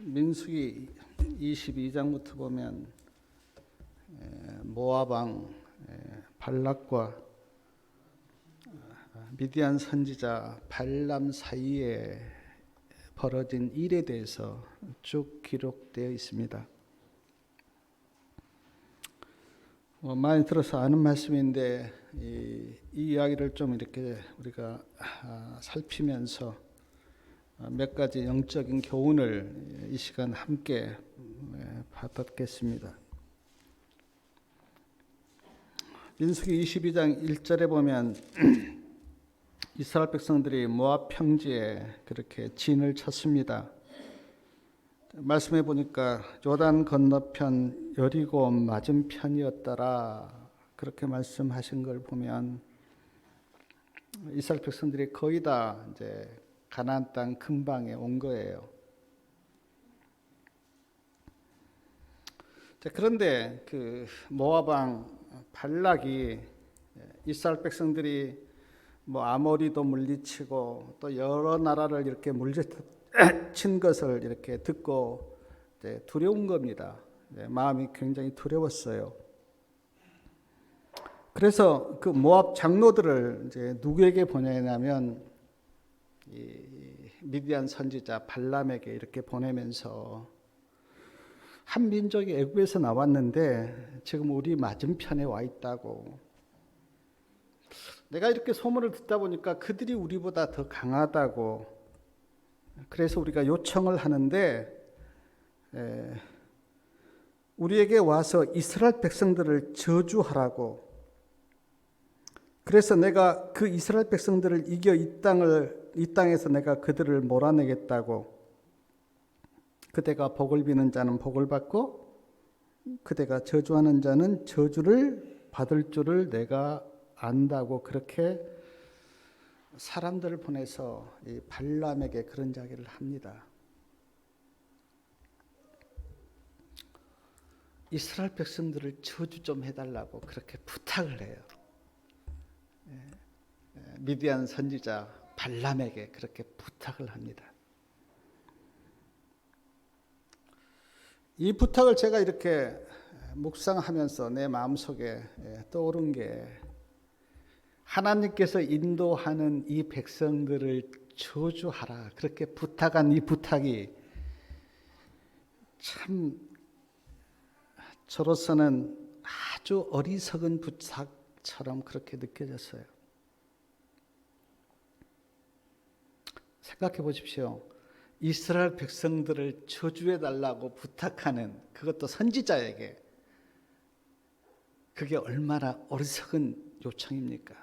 민수기 22장부터 보면 모압 왕 발락과 미디안 선지자 발람 사이에 벌어진 일에 대해서 쭉 기록되어 있습니다. 많이 들어서 아는 말씀인데 이 이야기를 좀 이렇게 우리가 살피면서 몇 가지 영적인 교훈을 이 시간 함께 받았겠습니다. 민수기 22장 1절에 보면 이스라엘 백성들이 모압 평지에 그렇게 진을 쳤습니다. 말씀해 보니까 요단 건너편 여리고 맞은편이었더라 그렇게 말씀하신 걸 보면 이스라엘 백성들이 거의 다 이제 가나안 땅 근방에 온 거예요. 자, 그런데 그 모압 왕 발락이 이스라엘 백성들이 뭐 아모리도 물리치고 또 여러 나라를 이렇게 물리친 것을 이렇게 듣고 이제 두려운 겁니다. 마음이 굉장히 두려웠어요. 그래서 그 모압 장로들을 이제 누구에게 보내냐면 이 미디안 선지자 발람에게 이렇게 보내면서 한 민족이 애굽에서 나왔는데 지금 우리 맞은편에 와 있다고. 내가 이렇게 소문을 듣다 보니까 그들이 우리보다 더 강하다고. 그래서 우리가 요청을 하는데 우리에게 와서 이스라엘 백성들을 저주하라고. 그래서 내가 그 이스라엘 백성들을 이겨 이 땅에서 내가 그들을 몰아내겠다고. 그대가 복을 비는 자는 복을 받고 그대가 저주하는 자는 저주를 받을 줄을 내가 안다고 그렇게 사람들을 보내서 이 발람에게 그런 이야기를 합니다. 이스라엘 백성들을 저주 좀 해달라고 그렇게 부탁을 해요. 미디안 선지자 발람에게 그렇게 부탁을 합니다. 이 부탁을 제가 이렇게 묵상하면서 내 마음속에 떠오른 게 하나님께서 인도하는 이 백성들을 저주하라 그렇게 부탁한 이 부탁이 참 저로서는 아주 어리석은 부탁처럼 그렇게 느껴졌어요. 생각해 보십시오. 이스라엘 백성들을 저주해 달라고 부탁하는 그것도 선지자에게 그게 얼마나 어리석은 요청입니까?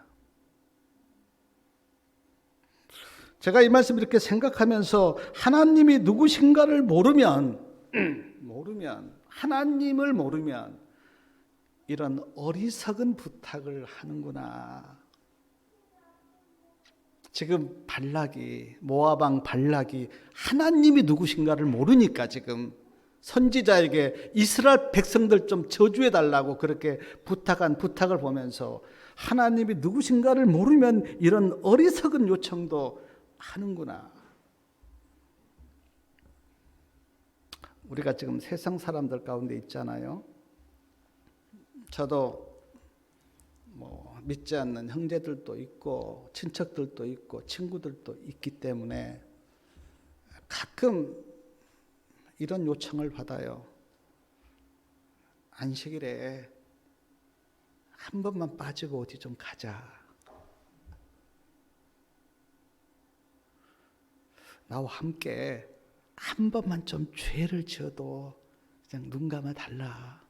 제가 이 말씀 이렇게 생각하면서 하나님이 누구신가를 모르면 하나님을 모르면 이런 어리석은 부탁을 하는구나. 지금 모압 왕 발락이 하나님이 누구신가를 모르니까 지금 선지자에게 이스라엘 백성들 좀 저주해 달라고 그렇게 부탁한 부탁을 보면서 하나님이 누구신가를 모르면 이런 어리석은 요청도 하는구나. 우리가 지금 세상 사람들 가운데 있잖아요. 저도 믿지 않는 형제들도 있고 친척들도 있고 친구들도 있기 때문에 가끔 이런 요청을 받아요. 안식일에 한 번만 빠지고 어디 좀 가자. 나와 함께 한 번만 좀 죄를 지어도 그냥 눈 감아 달라.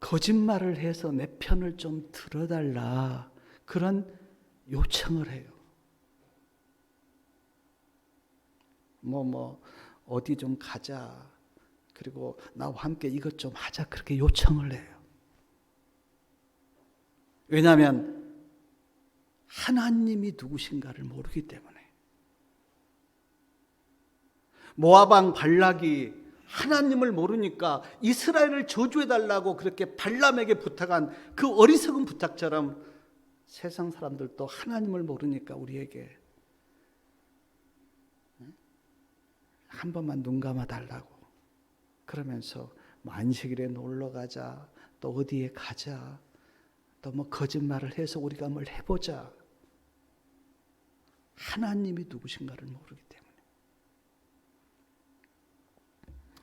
거짓말을 해서 내 편을 좀 들어달라. 그런 요청을 해요. 어디 좀 가자. 그리고 나와 함께 이것 좀 하자. 그렇게 요청을 해요. 왜냐하면 하나님이 누구신가를 모르기 때문에. 모압 왕 발락이 하나님을 모르니까 이스라엘을 저주해달라고 그렇게 발람에게 부탁한 그 어리석은 부탁처럼 세상 사람들도 하나님을 모르니까 우리에게 한 번만 눈 감아 달라고. 그러면서 뭐 안식일에 놀러 가자, 또 어디에 가자, 또 뭐 거짓말을 해서 우리가 뭘 해보자. 하나님이 누구신가를 모르기 때문에.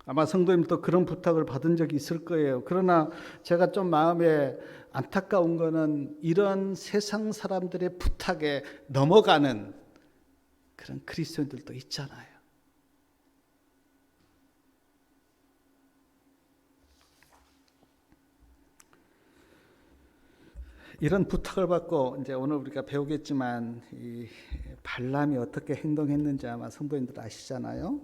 아마 성도님도 그런 부탁을 받은 적이 있을 거예요. 그러나 제가 좀 마음에 안타까운 거는 이런 세상 사람들의 부탁에 넘어가는 그런 그리스도인들도 있잖아요. 이런 부탁을 받고 이제 오늘 우리가 배우겠지만 이 발람이 어떻게 행동했는지 아마 성도님들 아시잖아요.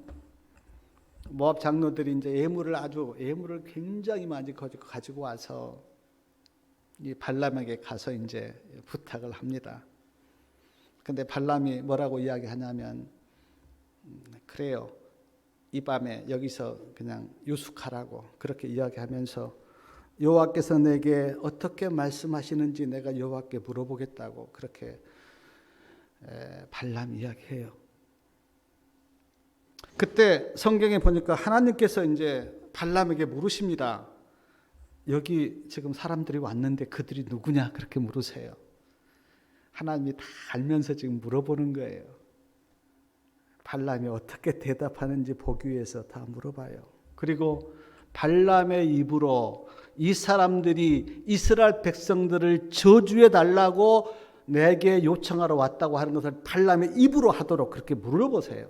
모압 장로들이 이제 예물을 굉장히 많이 가지고 와서 이 발람에게 가서 이제 부탁을 합니다. 근데 발람이 뭐라고 이야기하냐면 그래요. 이 밤에 여기서 그냥 유숙하라고 그렇게 이야기하면서 여호와께서 내게 어떻게 말씀하시는지 내가 여호와께 물어보겠다고 그렇게 발람이 이야기해요. 그때 성경에 보니까 하나님께서 이제 발람에게 물으십니다. 여기 지금 사람들이 왔는데 그들이 누구냐 그렇게 물으세요. 하나님이 다 알면서 지금 물어보는 거예요. 발람이 어떻게 대답하는지 보기 위해서 다 물어봐요. 그리고 발람의 입으로 이 사람들이 이스라엘 백성들을 저주해 달라고 내게 요청하러 왔다고 하는 것을 발람의 입으로 하도록 그렇게 물어보세요.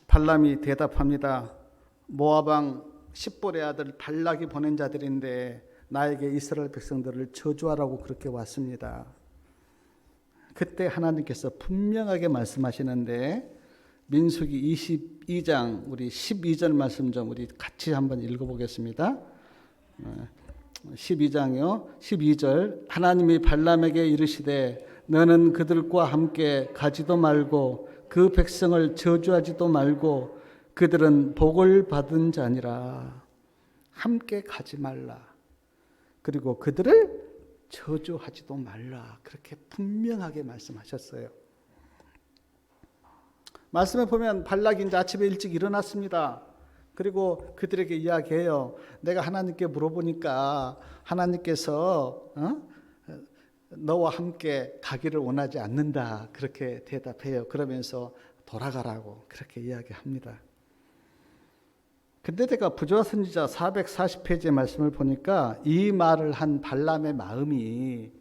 발람이 대답합니다. 모압 왕 십볼의 아들 발락이 보낸 자들인데 나에게 이스라엘 백성들을 저주하라고 그렇게 왔습니다. 그때 하나님께서 분명하게 말씀하시는데 민수기 22장 우리 12절 말씀 좀 우리 같이 한번 읽어보겠습니다. 12장이요. 12절 하나님이 발람에게 이르시되 너는 그들과 함께 가지도 말고 그 백성을 저주하지도 말고 그들은 복을 받은 자니라. 함께 가지 말라. 그리고 그들을 저주하지도 말라. 그렇게 분명하게 말씀하셨어요. 말씀에 보면 발락이 이제 아침에 일찍 일어났습니다. 그리고 그들에게 이야기해요. 내가 하나님께 물어보니까 하나님께서 너와 함께 가기를 원하지 않는다. 그렇게 대답해요. 그러면서 돌아가라고 그렇게 이야기합니다. 근데 제가 부조화 선지자 440페이지의 말씀을 보니까 이 말을 한 발람의 마음이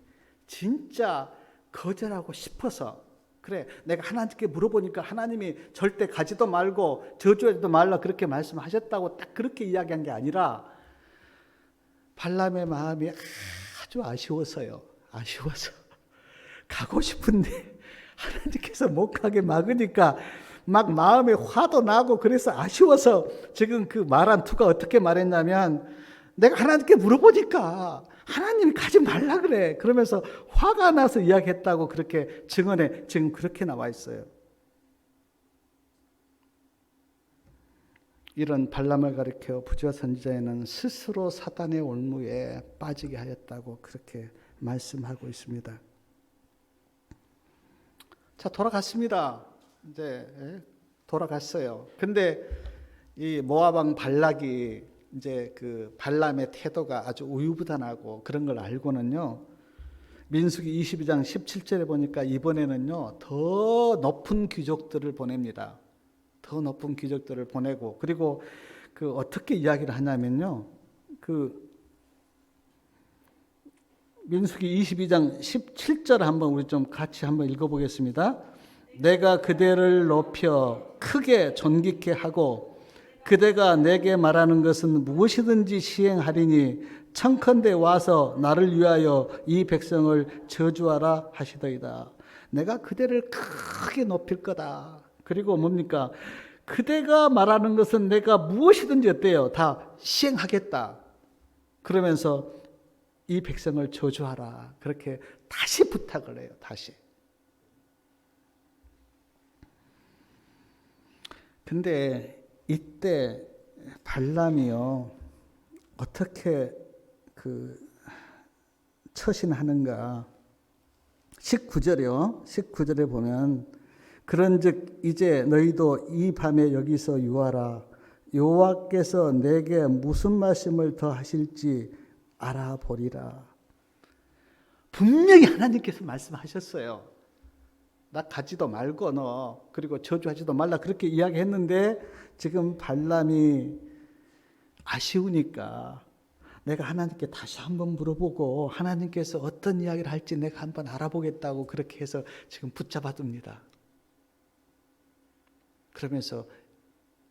진짜 거절하고 싶어서 그래 내가 하나님께 물어보니까 하나님이 절대 가지도 말고 저주하지도 말라 그렇게 말씀하셨다고 딱 그렇게 이야기한 게 아니라 발람의 마음이 아주 아쉬워서 가고 싶은데 하나님께서 못 가게 막으니까 막 마음에 화도 나고 그래서 아쉬워서 지금 그 말한 투가 어떻게 말했냐면 내가 하나님께 물어보니까 하나님이 가지 말라 그래. 그러면서 화가 나서 이야기했다고 그렇게 증언에 지금 그렇게 나와 있어요. 이런 발람을 가리켜 부조화 선지자에는 스스로 사단의 올무에 빠지게 하였다고 그렇게 말씀하고 있습니다. 자, 돌아갔습니다. 이제 돌아갔어요. 근데 이 모압 왕 발락이 이제 그 발람의 태도가 아주 우유부단하고 그런 걸 알고는요. 민수기 22장 17절에 보니까 이번에는요. 더 높은 귀족들을 보냅니다. 더 높은 귀족들을 보내고 그리고 그 어떻게 이야기를 하냐면요. 그 민수기 22장 17절 한번 우리 좀 같이 한번 읽어보겠습니다. 내가 그대를 높여 크게 존귀케 하고 그대가 내게 말하는 것은 무엇이든지 시행하리니 청컨대 와서 나를 위하여 이 백성을 저주하라 하시더이다. 내가 그대를 크게 높일 거다. 그리고 뭡니까? 그대가 말하는 것은 내가 무엇이든지 어때요? 다 시행하겠다. 그러면서 이 백성을 저주하라. 그렇게 다시 부탁을 해요. 다시. 근데 이때 발람이요. 어떻게 그 처신하는가? 19절에 보면 그런즉 이제 너희도 이 밤에 여기서 유하라. 여호와께서 내게 무슨 말씀을 더 하실지 알아보리라. 분명히 하나님께서 말씀하셨어요. 나 가지도 말고 너 그리고 저주하지도 말라 그렇게 이야기했는데 지금 발람이 아쉬우니까 내가 하나님께 다시 한번 물어보고 하나님께서 어떤 이야기를 할지 내가 한번 알아보겠다고 그렇게 해서 지금 붙잡아둡니다. 그러면서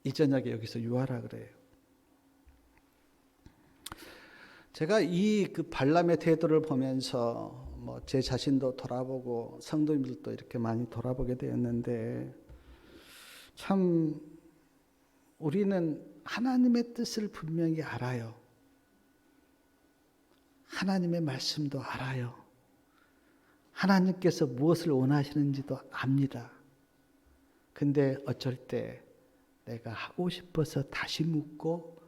이 저녁에 여기서 유하라 그래요. 제가 이 그 발람의 태도를 보면서 뭐 제 자신도 돌아보고 성도님들도 이렇게 많이 돌아보게 되었는데 참 우리는 하나님의 뜻을 분명히 알아요. 하나님의 말씀도 알아요. 하나님께서 무엇을 원하시는지도 압니다. 근데 어쩔 때 내가 하고 싶어서 다시 묻고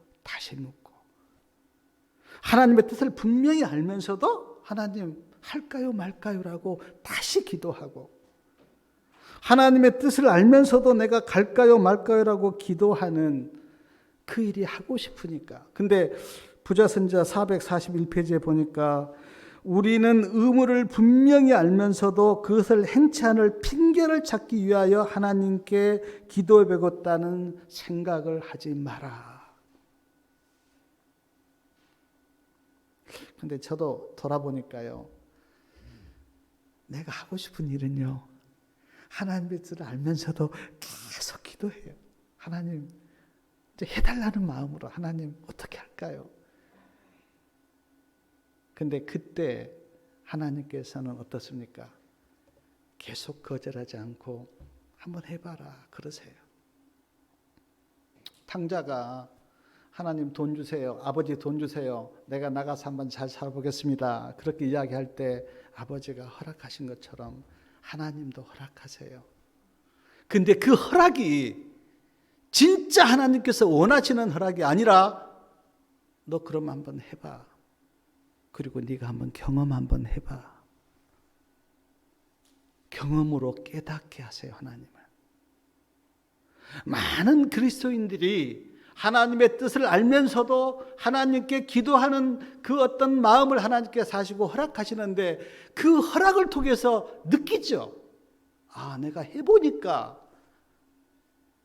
하나님의 뜻을 분명히 알면서도 하나님 할까요 말까요라고 다시 기도하고 하나님의 뜻을 알면서도 내가 갈까요 말까요라고 기도하는 그 일이 하고 싶으니까. 근데 부자선지자 441페이지에 보니까 우리는 의무를 분명히 알면서도 그것을 행치 않을 핑계를 찾기 위하여 하나님께 기도해 배웠다는 생각을 하지 마라. 근데 저도 돌아보니까요, 내가 하고 싶은 일은요, 하나님의 뜻을 알면서도 계속 기도해요. 하나님, 이제 해달라는 마음으로 하나님 어떻게 할까요? 근데 그때 하나님께서는 어떻습니까? 계속 거절하지 않고 한번 해봐라 그러세요. 탕자가 하나님 돈 주세요. 아버지 돈 주세요. 내가 나가서 한번 잘 살아보겠습니다. 그렇게 이야기할 때 아버지가 허락하신 것처럼 하나님도 허락하세요. 근데 그 허락이 진짜 하나님께서 원하시는 허락이 아니라 너 그럼 한번 해봐. 그리고 네가 한번 경험 한번 해봐. 경험으로 깨닫게 하세요, 하나님을. 많은 그리스도인들이 하나님의 뜻을 알면서도 하나님께 기도하는 그 어떤 마음을 하나님께서 하시고 허락하시는데 그 허락을 통해서 느끼죠. 아, 내가 해보니까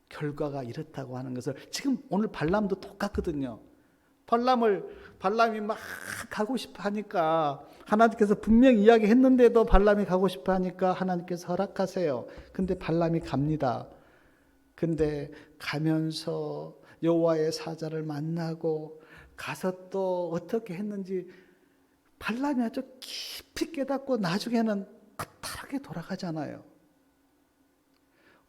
결과가 이렇다고 하는 것을. 지금 오늘 발람도 똑같거든요. 발람이 막 가고 싶어 하니까 하나님께서 분명히 이야기했는데도 발람이 가고 싶어 하니까 하나님께서 허락하세요. 근데 발람이 갑니다. 근데 가면서 여호와의 사자를 만나고 가서 또 어떻게 했는지 발람이 아주 깊이 깨닫고 나중에는 까탈하게 돌아가잖아요.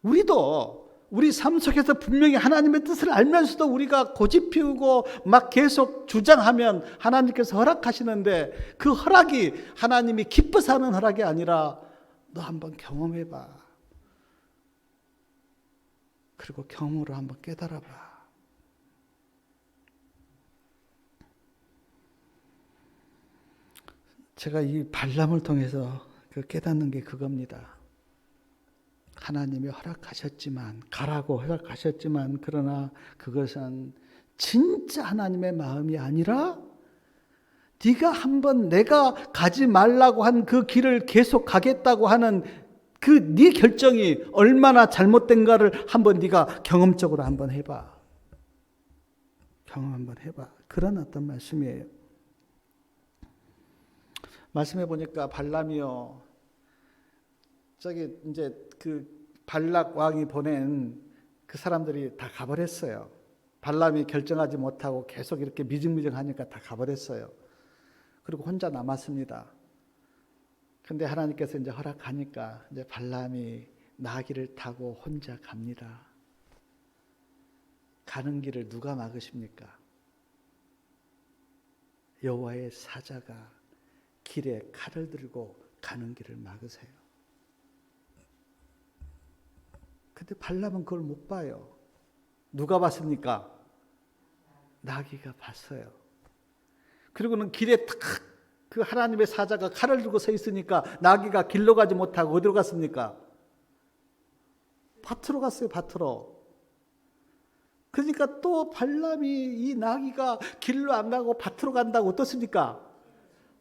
우리도 우리 삶 속에서 분명히 하나님의 뜻을 알면서도 우리가 고집 피우고 막 계속 주장하면 하나님께서 허락하시는데 그 허락이 하나님이 기뻐서 하는 허락이 아니라 너 한번 경험해봐. 그리고 경험으로 한번 깨달아봐. 제가 이 발람을 통해서 깨닫는 게 그겁니다. 하나님이 허락하셨지만, 가라고 허락하셨지만, 그러나 그것은 진짜 하나님의 마음이 아니라 네가 한번 내가 가지 말라고 한 그 길을 계속 가겠다고 하는 그 네 결정이 얼마나 잘못된가를 한번 네가 경험적으로 한번 해봐. 경험 한번 해봐. 그런 어떤 말씀이에요. 말씀해 보니까 발람이요, 저기 이제 그 발락 왕이 보낸 그 사람들이 다 가버렸어요. 발람이 결정하지 못하고 계속 이렇게 미증미증하니까 다 가버렸어요. 그리고 혼자 남았습니다. 근데 하나님께서 이제 허락하니까 이제 발람이 나귀를 타고 혼자 갑니다. 가는 길을 누가 막으십니까? 여호와의 사자가 길에 칼을 들고 가는 길을 막으세요. 근데 발람은 그걸 못 봐요. 누가 봤습니까? 나귀가 봤어요. 그리고는 길에 탁 그 하나님의 사자가 칼을 들고 서 있으니까 나귀가 길로 가지 못하고 어디로 갔습니까? 밭으로 갔어요, 밭으로. 그러니까 또 발람이 이 나귀가 길로 안 가고 밭으로 간다고 어떻습니까?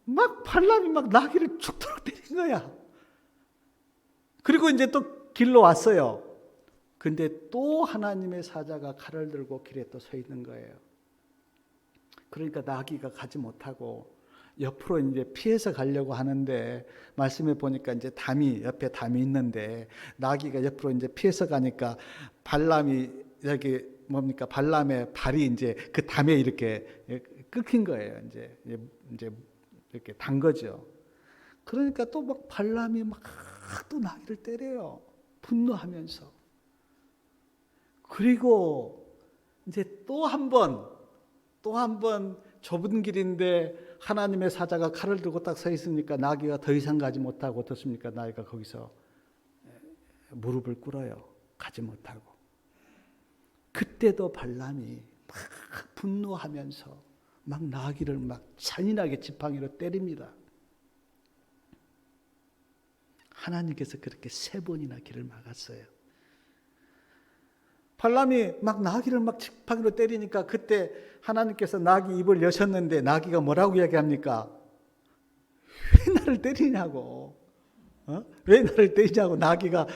막 발람이 막 나귀를 죽도록 때린 거야. 그리고 이제 또 길로 왔어요. 근데 또 하나님의 사자가 칼을 들고 길에 또 서 있는 거예요. 그러니까 나귀가 가지 못하고 옆으로 이제 피해서 가려고 하는데, 말씀해 보니까 이제 옆에 담이 있는데 나귀가 옆으로 이제 피해서 가니까 발람이 여기 뭡니까? 발람의 발이 이제 그 담에 이렇게 끊긴 거예요. 이제 이렇게 단 거죠. 그러니까 또 막 발람이 막 또 나귀를 때려요. 분노하면서. 그리고 이제 또 한 번 좁은 길인데 하나님의 사자가 칼을 들고 딱 서 있으니까 나귀가 더 이상 가지 못하고 어떻습니까? 나귀가 거기서 무릎을 꿇어요. 가지 못하고. 그때도 발람이 막 분노하면서 막 나귀를 막 잔인하게 지팡이로 때립니다. 하나님께서 그렇게 3번이나 길을 막았어요. 발람이 막 나귀를 막 지팡이로 때리니까 그때 하나님께서 나귀 입을 여셨는데 나귀가 뭐라고 이야기합니까? 왜 나를 때리냐고. 왜 나를 때리냐고 나귀가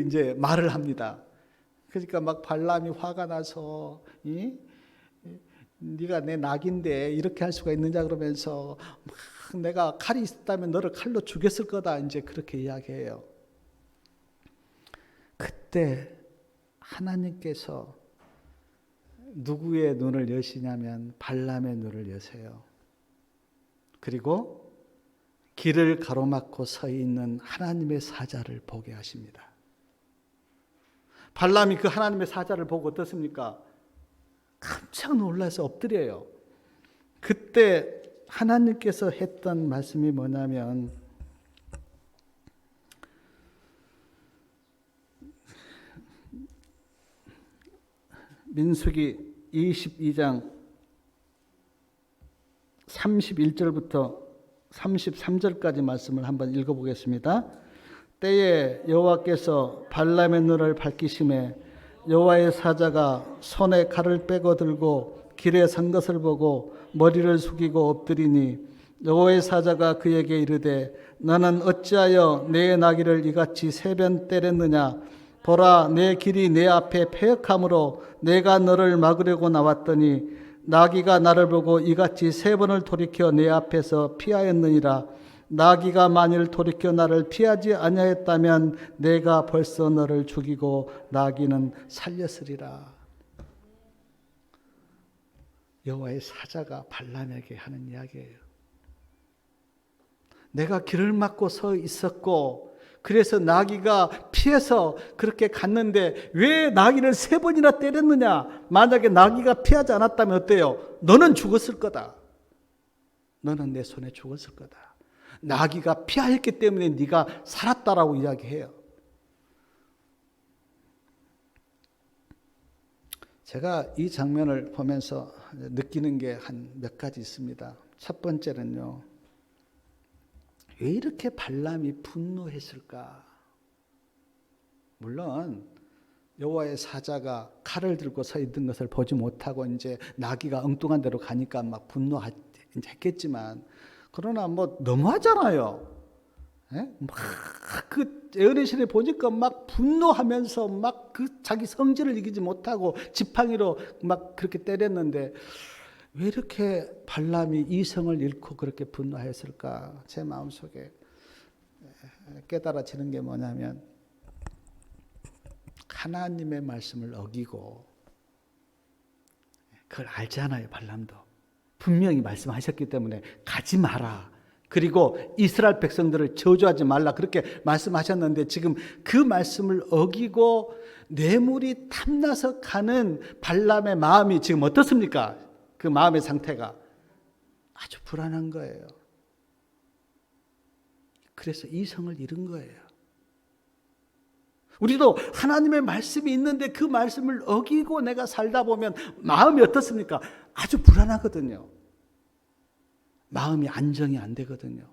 이제 말을 합니다. 그러니까 막 발람이 화가 나서 네가 내 낙인데 이렇게 할 수가 있느냐 그러면서 막 내가 칼이 있었다면 너를 칼로 죽였을 거다 이제 그렇게 이야기해요. 그때 하나님께서 누구의 눈을 여시냐면 발람의 눈을 여세요. 그리고 길을 가로막고 서 있는 하나님의 사자를 보게 하십니다. 발람이 그 하나님의 사자를 보고 어떻습니까? 깜짝 놀라서 엎드려요. 그때 하나님께서 했던 말씀이 뭐냐면 민수기 22장 31절부터 33절까지 말씀을 한번 읽어보겠습니다. 때에 여호와께서 발람의 눈을 밝히심에 여호와의 사자가 손에 칼을 빼고 들고 길에 선 것을 보고 머리를 숙이고 엎드리니 여호와의 사자가 그에게 이르되 너는 어찌하여 내 나귀를 이같이 3번 때렸느냐? 보라, 내 길이 내 앞에 패역함으로 내가 너를 막으려고 나왔더니 나귀가 나를 보고 이같이 3번을 돌이켜 내 앞에서 피하였느니라. 나귀가 만일 돌이켜 나를 피하지 아니하였다면 내가 벌써 너를 죽이고 나귀는 살렸으리라. 여호와의 사자가 발람에게 하는 이야기예요. 내가 길을 막고 서 있었고 그래서 나귀가 피해서 그렇게 갔는데 왜 나귀를 3번이나 때렸느냐? 만약에 나귀가 피하지 않았다면 어때요? 너는 죽었을 거다. 너는 내 손에 죽었을 거다. 나귀가 피하였기 때문에 네가 살았다라고 이야기해요. 제가 이 장면을 보면서 느끼는 게 한 몇 가지 있습니다. 첫 번째는요. 왜 이렇게 발람이 분노했을까? 물론 여호와의 사자가 칼을 들고 서 있는 것을 보지 못하고 이제 나귀가 엉뚱한 데로 가니까 막 분노했겠지만, 그러나 뭐 너무하잖아요. 막그 어르신을 보니까 막 분노하면서 막 그 자기 성질을 이기지 못하고 지팡이로 막 그렇게 때렸는데 왜 이렇게 발람이 이성을 잃고 그렇게 분노했을까? 제 마음속에 깨달아지는 게 뭐냐면 하나님의 말씀을 어기고, 그걸 알잖아요. 발람도 분명히 말씀하셨기 때문에 가지 마라, 그리고 이스라엘 백성들을 저주하지 말라 그렇게 말씀하셨는데 지금 그 말씀을 어기고 뇌물이 탐나서 가는 발람의 마음이 지금 어떻습니까? 그 마음의 상태가 아주 불안한 거예요. 그래서 이성을 잃은 거예요. 우리도 하나님의 말씀이 있는데 그 말씀을 어기고 내가 살다 보면 마음이 어떻습니까? 아주 불안하거든요. 마음이 안정이 안 되거든요.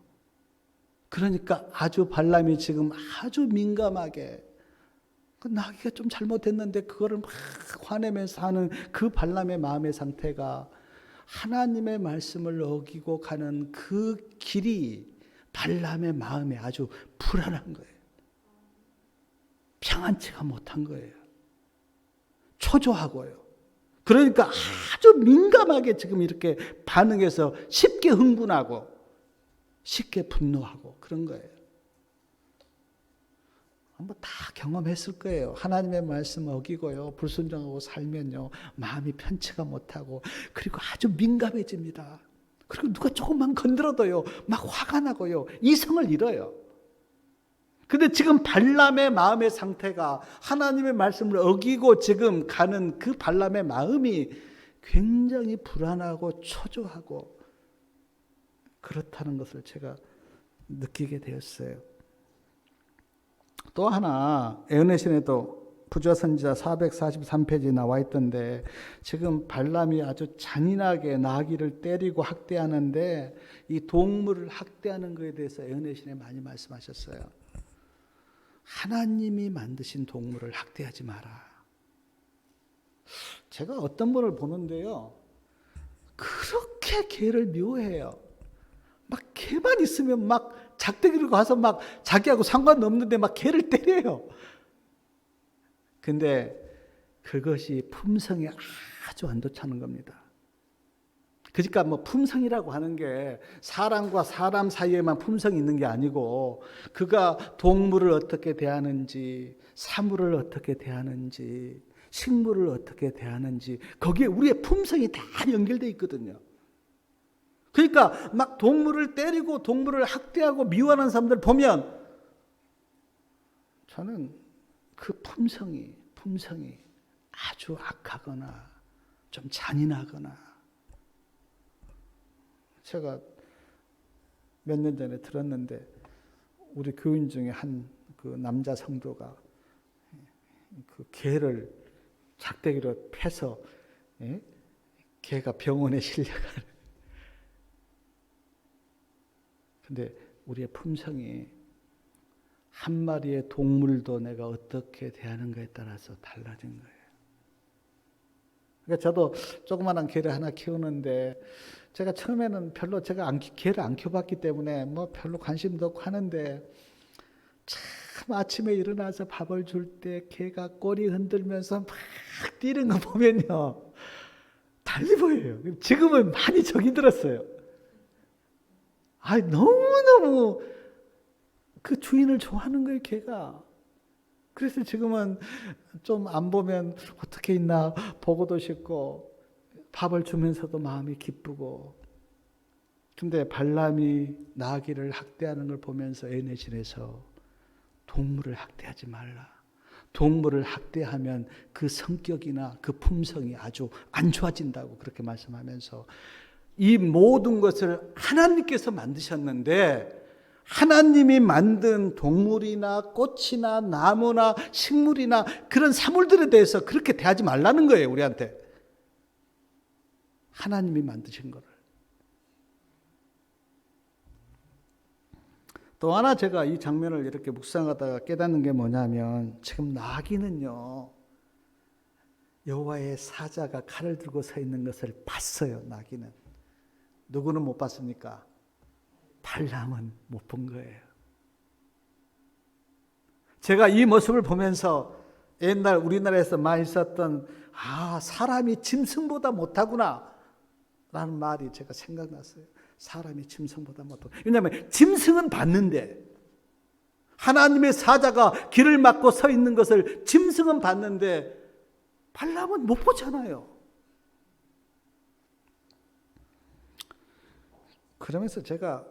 그러니까 아주 발람이 지금 아주 민감하게 그 나귀가 좀 잘못했는데 그거를 막 화내면서 하는 그 발람의 마음의 상태가 하나님의 말씀을 어기고 가는 그 길이 발람의 마음에 아주 불안한 거예요. 평안치가 못한 거예요. 초조하고요. 그러니까 아주 민감하게 지금 이렇게 반응해서 쉽게 흥분하고 쉽게 분노하고 그런 거예요. 한번 다 경험했을 거예요. 하나님의 말씀 어기고요. 불순종하고 살면요. 마음이 편치가 못하고 그리고 아주 민감해집니다. 그리고 누가 조금만 건드려도요. 막 화가 나고요. 이성을 잃어요. 근데 지금 발람의 마음의 상태가 하나님의 말씀을 어기고 지금 가는 그 발람의 마음이 굉장히 불안하고 초조하고 그렇다는 것을 제가 느끼게 되었어요. 또 하나 에언의 신에도 부좌 선지자 443페이지에 나와 있던데 지금 발람이 아주 잔인하게 나귀를 때리고 학대하는데 이 동물을 학대하는 것에 대해서 에언의 신에 많이 말씀하셨어요. 하나님이 만드신 동물을 학대하지 마라. 제가 어떤 분을 보는데요. 그렇게 개를 미워해요. 막 개만 있으면 막 작대기로 가서 막 자기하고 상관없는데 막 개를 때려요. 근데 그것이 품성에 아주 안 좋다는 겁니다. 그러니까 뭐 품성이라고 하는 게 사람과 사람 사이에만 품성이 있는 게 아니고 그가 동물을 어떻게 대하는지, 사물을 어떻게 대하는지, 식물을 어떻게 대하는지 거기에 우리의 품성이 다 연결되어 있거든요. 그러니까 막 동물을 때리고 동물을 학대하고 미워하는 사람들 보면 저는 그 품성이 아주 악하거나 좀 잔인하거나 제가 몇 년 전에 들었는데 우리 교인 중에 한 그 남자 성도가 그 개를 작대기로 패서 개가 병원에 실려가는. 근데 우리의 품성이 한 마리의 동물도 내가 어떻게 대하는가에 따라서 달라진 거예요. 그러니까 저도 조그마한 개를 하나 키우는데 제가 처음에는 별로 제가 개를 안 키워봤기 때문에 뭐 별로 관심도 없고 하는데 참 아침에 일어나서 밥을 줄 때 개가 꼬리 흔들면서 막 뛰는 거 보면요 달리 보여요. 지금은 많이 정이 들었어요. 너무너무 그 주인을 좋아하는 거예요, 개가. 그래서 지금은 좀 안 보면 어떻게 있나 보고도 싶고 밥을 주면서도 마음이 기쁘고. 근데 발람이 나귀를 학대하는 걸 보면서 에네신에서 동물을 학대하지 말라. 동물을 학대하면 그 성격이나 그 품성이 아주 안 좋아진다고 그렇게 말씀하면서 이 모든 것을 하나님께서 만드셨는데 하나님이 만든 동물이나 꽃이나 나무나 식물이나 그런 사물들에 대해서 그렇게 대하지 말라는 거예요, 우리한테. 하나님이 만드신 거를. 또 하나 제가 이 장면을 이렇게 묵상하다가 깨닫는 게 뭐냐면 지금 나귀는요. 여호와의 사자가 칼을 들고 서 있는 것을 봤어요. 나귀는. 누구는 못 봤습니까? 발람은 못 본 거예요. 제가 이 모습을 보면서 옛날 우리나라에서 많이 있었던 사람이 짐승보다 못하구나 라는 말이 제가 생각났어요. 사람이 짐승보다 못하구나. 왜냐하면 짐승은 봤는데 하나님의 사자가 길을 막고 서 있는 것을 짐승은 봤는데 발람은 못 보잖아요. 그러면서 제가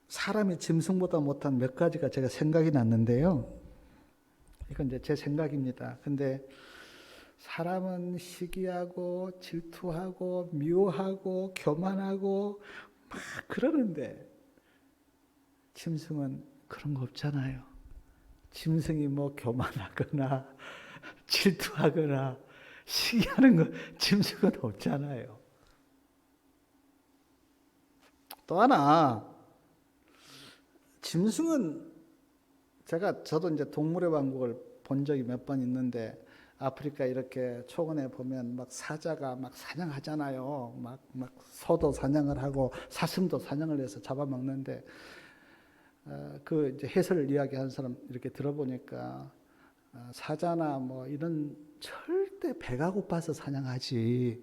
사람이 짐승보다 못한 몇 가지가 제가 생각이 났는데요. 이건 이제 제 생각입니다. 근데 사람은 시기하고 질투하고 미워하고 교만하고 막 그러는데 짐승은 그런 거 없잖아요. 짐승이 뭐 교만하거나 질투하거나 시기하는 거 짐승은 없잖아요. 또 하나 짐승은 저도 이제 동물의 왕국을 본 적이 몇 번 있는데 아프리카 이렇게 초원에 보면 막 사자가 막 사냥하잖아요. 막 소도 사냥을 하고 사슴도 사냥을 해서 잡아먹는데 그 이제 해설을 이야기하는 사람 이렇게 들어보니까 사자나 뭐 이런 절대 배가 고파서 사냥하지.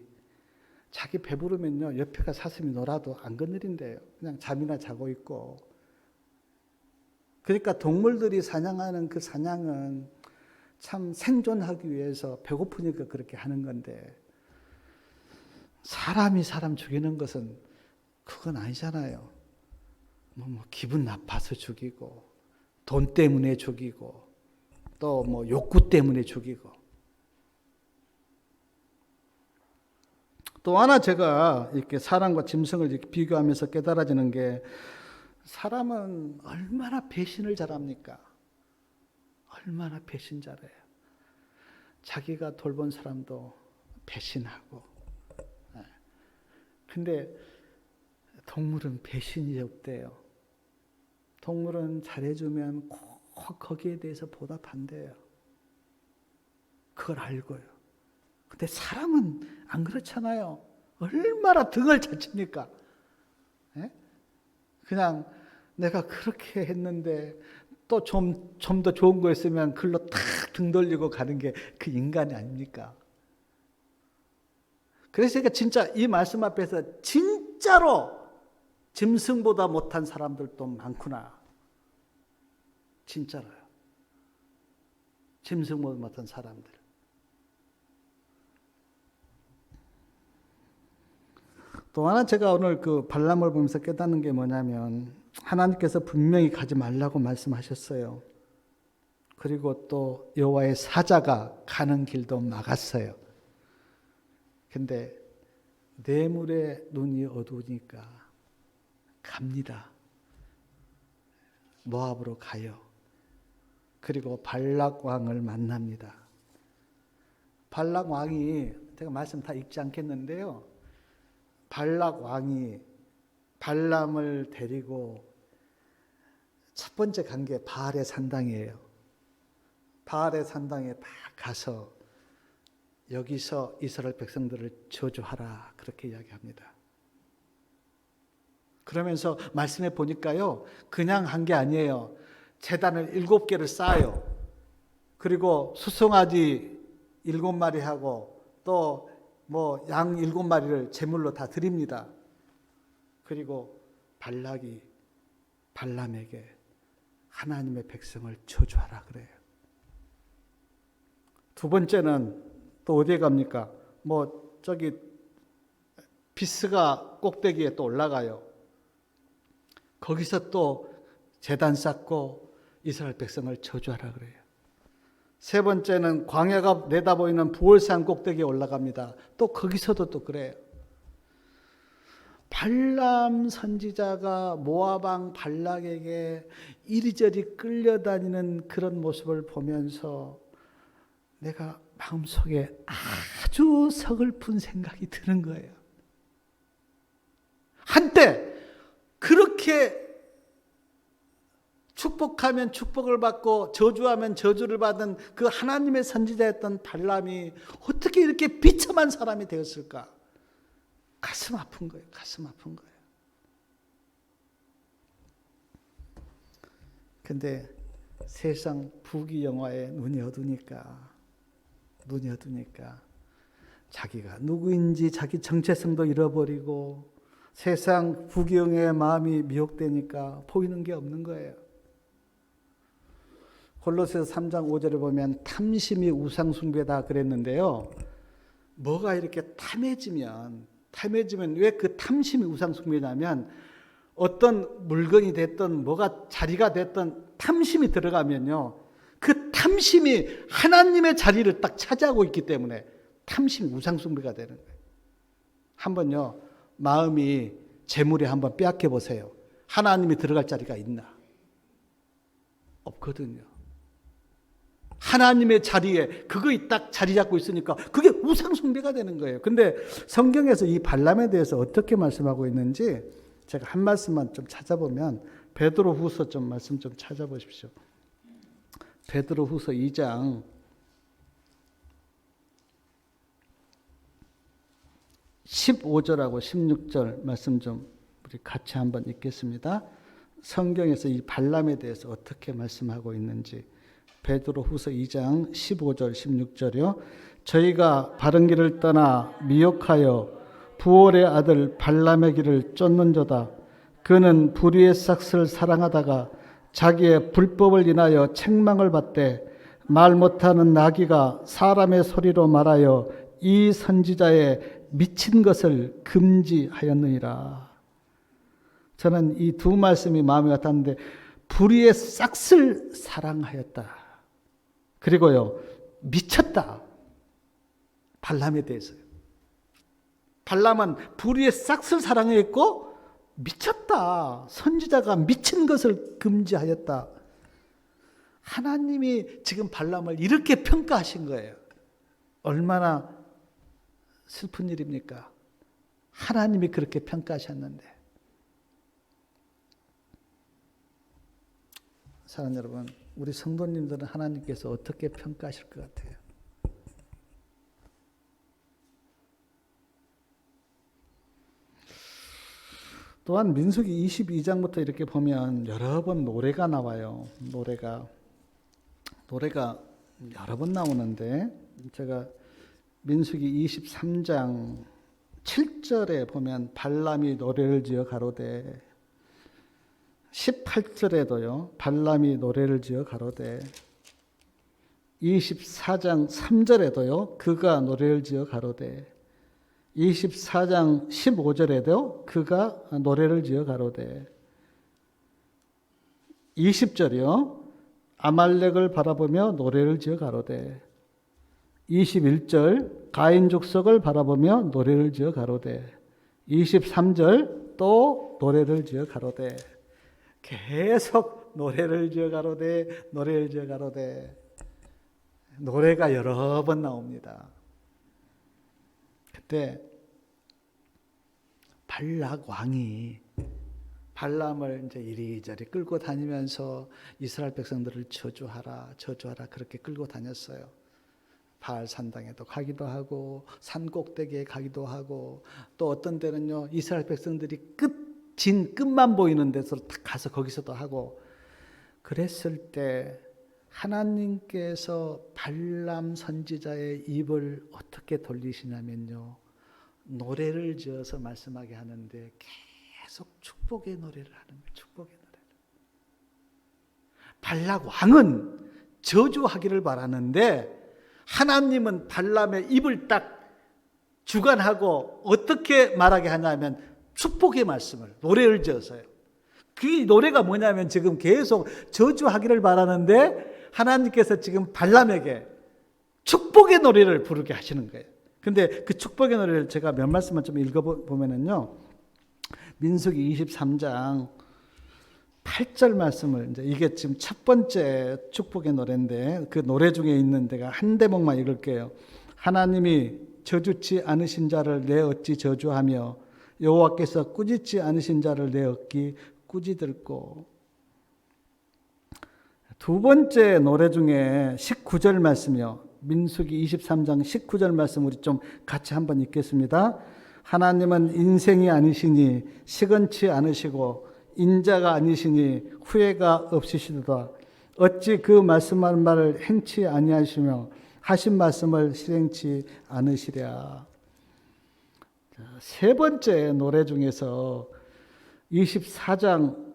자기 배부르면요 옆에가 사슴이 놀아도 안 건드린대요. 그냥 잠이나 자고 있고. 그러니까 동물들이 사냥하는 그 사냥은 참 생존하기 위해서 배고프니까 그렇게 하는 건데 사람이 사람 죽이는 것은 그건 아니잖아요. 뭐 기분 나빠서 죽이고 돈 때문에 죽이고 또 뭐 욕구 때문에 죽이고. 또 하나 제가 이렇게 사람과 짐승을 이렇게 비교하면서 깨달아지는 게 사람은 얼마나 배신을 잘합니까? 얼마나 배신 잘해요. 자기가 돌본 사람도 배신하고. 근데 동물은 배신이 없대요. 동물은 잘해주면 꼭 거기에 대해서 보답한대요. 그걸 알고요. 근데 사람은 안 그렇잖아요. 얼마나 등을 젖힙니까? 그냥 내가 그렇게 했는데 또 좀 더 좋은 거 있으면 글로 탁 등 돌리고 가는 게 그 인간이 아닙니까? 그래서 제가 진짜 이 말씀 앞에서 진짜로 짐승보다 못한 사람들도 많구나. 진짜로요. 짐승보다 못한 사람들. 또 하나 제가 오늘 그 발람을 보면서 깨닫는 게 뭐냐면 하나님께서 분명히 가지 말라고 말씀하셨어요. 그리고 또 여호와의 사자가 가는 길도 막았어요. 근데 뇌물의 눈이 어두우니까 갑니다. 모압으로 가요. 그리고 발락 왕을 만납니다. 발락 왕이 제가 말씀 다 읽지 않겠는데요. 발락 왕이 발람을 데리고 첫 번째 간 게 바알의 산당이에요. 바알의 산당에 딱 가서 여기서 이스라엘 백성들을 저주하라 그렇게 이야기합니다. 그러면서 말씀해 보니까요. 그냥 한 게 아니에요. 제단을 7개를 쌓아요. 그리고 수송아지 7마리하고 또 뭐 양 7마리를 제물로 다 드립니다. 그리고 발락이 발람에게 하나님의 백성을 저주하라 그래요. 두 번째는 또 어디에 갑니까? 뭐 저기 비스가 꼭대기에 또 올라가요. 거기서 또 제단 쌓고 이스라엘 백성을 저주하라 그래요. 세 번째는 광야가 내다보이는 부월산 꼭대기에 올라갑니다. 또 거기서도 또 그래요. 발람 선지자가 모압 왕 발락에게 이리저리 끌려다니는 그런 모습을 보면서 내가 마음속에 아주 서글픈 생각이 드는 거예요. 한때 그렇게 축복하면 축복을 받고 저주하면 저주를 받은 그 하나님의 선지자였던 발람이 어떻게 이렇게 비참한 사람이 되었을까? 가슴 아픈 거예요. 가슴 아픈 거예요. 근데 세상 부귀영화에 눈이 어두니까 자기가 누구인지 자기 정체성도 잃어버리고 세상 부귀영화의 마음이 미혹되니까 보이는 게 없는 거예요. 골로새서 3장 5절에 보면 탐심이 우상숭배다 그랬는데요. 뭐가 이렇게 탐해지면 왜 그 탐심이 우상숭배냐면 어떤 물건이 됐든 뭐가 자리가 됐든 탐심이 들어가면요. 그 탐심이 하나님의 자리를 딱 차지하고 있기 때문에 탐심이 우상숭배가 되는 거예요. 한번요. 마음이 재물에 한번 빼앗겨 보세요. 하나님이 들어갈 자리가 있나? 없거든요. 하나님의 자리에 그거이 딱 자리 잡고 있으니까 그게 우상숭배가 되는 거예요. 근데 성경에서 이 발람에 대해서 어떻게 말씀하고 있는지 제가 한 말씀만 좀 찾아보면 베드로후서 좀 말씀 좀 찾아보십시오. 베드로후서 2장 15절하고 16절 말씀 좀 우리 같이 한번 읽겠습니다. 성경에서 이 발람에 대해서 어떻게 말씀하고 있는지. 베드로후서 2장 15절 16절이요. 저희가 바른 길을 떠나 미혹하여 부올의 아들 발람의 길을 쫓는도다. 그는 불의의 싹을 사랑하다가 자기의 불법을 인하여 책망을 받되 말 못하는 나귀가 사람의 소리로 말하여 이 선지자의 미친 것을 금지하였느니라. 저는 이 두 말씀이 마음에 와닿는데, 불의의 싹을 사랑하였다. 그리고요, 미쳤다. 발람에 대해서요. 발람은 불의의 싹을 사랑했고 미쳤다. 선지자가 미친 것을 금지하였다. 하나님이 지금 발람을 이렇게 평가하신 거예요. 얼마나 슬픈 일입니까? 하나님이 그렇게 평가하셨는데. 사랑하는 여러분, 우리 성도님들은 하나님께서 어떻게 평가하실 것 같아요? 또한 민수기 22장부터 이렇게 보면 여러 번 노래가 나와요. 노래가 여러 번 나오는데, 제가 민수기 23장 7절에 보면 발람이 노래를 지어 가로되, 18절에도요 발람이 노래를 지어 가로되, 24장 3절에도요 그가 노래를 지어 가로되, 24장 15절에도 그가 노래를 지어 가로되, 20절이요 아말렉을 바라보며 노래를 지어 가로되, 21절 가인 족속을 바라보며 노래를 지어 가로되, 23절 또 노래를 지어 가로되, 계속 노래를 지어 가로되, 노래를 지어 가로되, 노래가 여러 번 나옵니다. 그때 발락 왕이 발람을 이제 이리저리 끌고 다니면서 이스라엘 백성들을 저주하라 그렇게 끌고 다녔어요. 바알 산당에도 가기도 하고 산 꼭대기에 가기도 하고, 또 어떤 때는요 이스라엘 백성들이 끝만 보이는 데서 딱 가서 거기서도 하고. 그랬을 때 하나님께서 발람 선지자의 입을 어떻게 돌리시냐면요, 노래를 지어서 말씀하게 하는데 계속 축복의 노래를 하는 거예요. 축복의 노래를. 발락 왕은 저주하기를 바라는데 하나님은 발람의 입을 딱 주관하고 어떻게 말하게 하냐면 축복의 말씀을, 노래를 지어서요. 그 노래가 뭐냐면 지금 계속 저주하기를 바라는데 하나님께서 지금 발람에게 축복의 노래를 부르게 하시는 거예요. 근데 그 축복의 노래를 제가 몇 말씀만 좀 읽어보면은요, 민수기 23장 8절 말씀을, 이제 이게 지금 첫 번째 축복의 노래인데 그 노래 중에 있는 데가 한 대목만 읽을게요. 하나님이 저주치 않으신 자를 내 어찌 저주하며 여호와께서 꾸짖지 않으신 자를 내 어찌 꾸짖을꼬. 두 번째 노래 중에 19절 말씀이요. 민수기 23장 19절 말씀 우리 좀 같이 한번 읽겠습니다. 하나님은 인생이 아니시니 시건치 않으시고 인자가 아니시니 후회가 없으시도다. 어찌 그 말씀한 말을 행치 아니하시며 하신 말씀을 실행치 않으시랴. 세 번째 노래 중에서 24장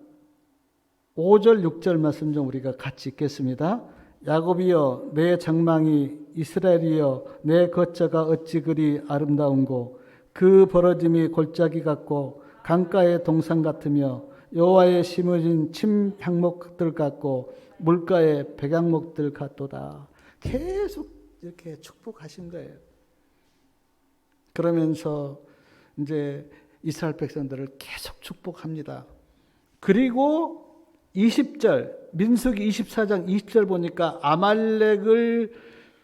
5절 6절 말씀 좀 우리가 같이 읽겠습니다. 야곱이여 내 정망이, 이스라엘이여 내 거처가 어찌 그리 아름다운고, 그 벌어짐이 골짜기 같고 강가의 동산 같으며 여호와의 심으신 침 향목들 같고 물가의 백향목들 같도다. 계속 이렇게 축복하신 거예요. 그러면서 이제 이스라엘 백성들을 계속 축복합니다. 그리고 20절, 민수기 24장 20절 보니까 아말렉을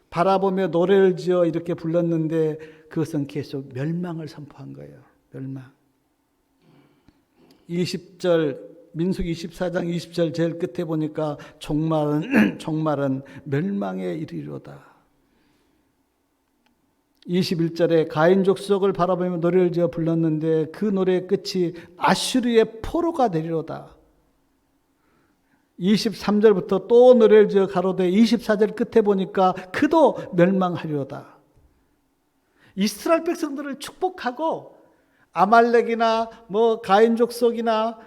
바라보며 노래를 지어 이렇게 불렀는데 그것은 계속 멸망을 선포한 거예요. 멸망. 20절 민수기 24장 20절 제일 끝에 보니까 종말은 멸망에 이르리로다. 21절에 가인 족속을 바라보며 노래를 지어 불렀는데 그 노래의 끝이 아슈르의 포로가 되리로다. 23절부터 또 노래를 지어 가로되 24절 끝에 보니까 그도 멸망하리로다. 이스라엘 백성들을 축복하고 아말렉이나 가인 족속이나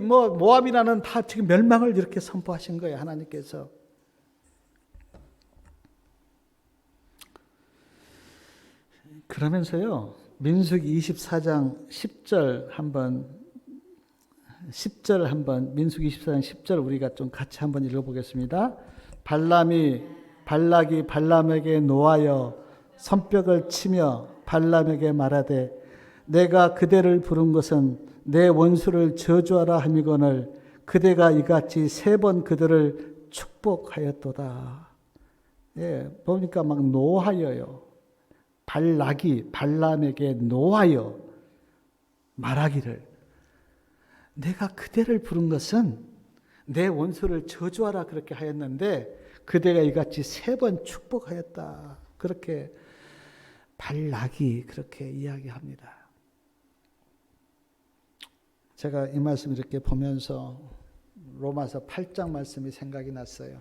모압이나는 다 지금 멸망을 이렇게 선포하신 거예요, 하나님께서. 그러면서요, 민수기 24장 10절 한번 민수기 24장 10절 우리가 좀 같이 한번 읽어보겠습니다. 발락이 발람에게 노하여 손뼉을 치며 발람에게 말하되 내가 그대를 부른 것은 내 원수를 저주하라 함이거늘 그대가 이같이 3번 그들을 축복하였도다. 예, 보니까 막 노하여요. 발락이 발람에게 노하여 말하기를 내가 그대를 부른 것은 내 원수를 저주하라 그렇게 하였는데 그대가 이같이 3번 축복하였다. 그렇게 발락이 그렇게 이야기합니다. 제가 이 말씀 이렇게 보면서 로마서 8장 말씀이 생각이 났어요.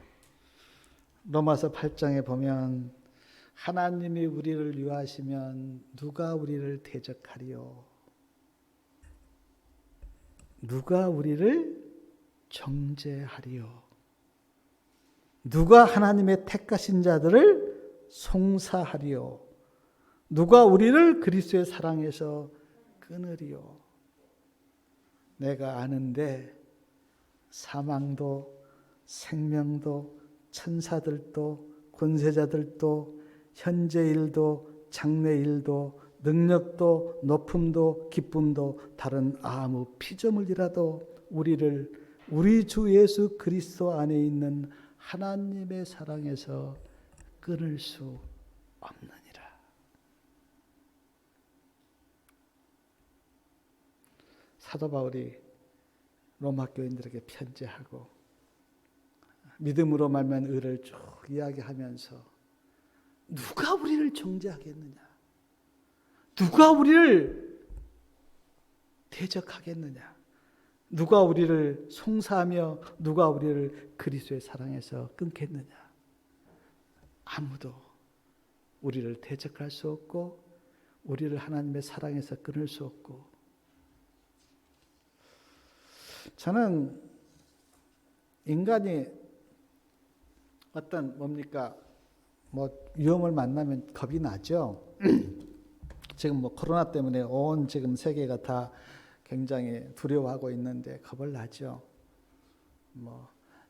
로마서 8장에 보면 하나님이 우리를 위하시면 누가 우리를 대적하리요? 누가 우리를 정죄하리요? 누가 하나님의 택하신 자들을 송사하리요? 누가 우리를 그리스도의 사랑에서 끊으리요? 내가 아는데 사망도 생명도 천사들도 권세자들도 현재일도 장래일도 능력도 높음도 기쁨도 다른 아무 피조물이라도 우리를 우리 주 예수 그리스도 안에 있는 하나님의 사랑에서 끊을 수 없느니라. 사도 바울이 로마 교인들에게 편지하고 믿음으로 말미암은 의를 쭉 이야기하면서 누가 우리를 정죄하겠느냐? 누가 우리를 대적하겠느냐? 누가 우리를 송사하며 누가 우리를 그리스도의 사랑에서 끊겠느냐? 아무도 우리를 대적할 수 없고 우리를 하나님의 사랑에서 끊을 수 없고 저는 인간이 어떤 위험을 만나면 겁이 나죠. 지금 코로나 때문에 온 지금 세계가 다 굉장히 두려워하고 있는데 겁을 나죠.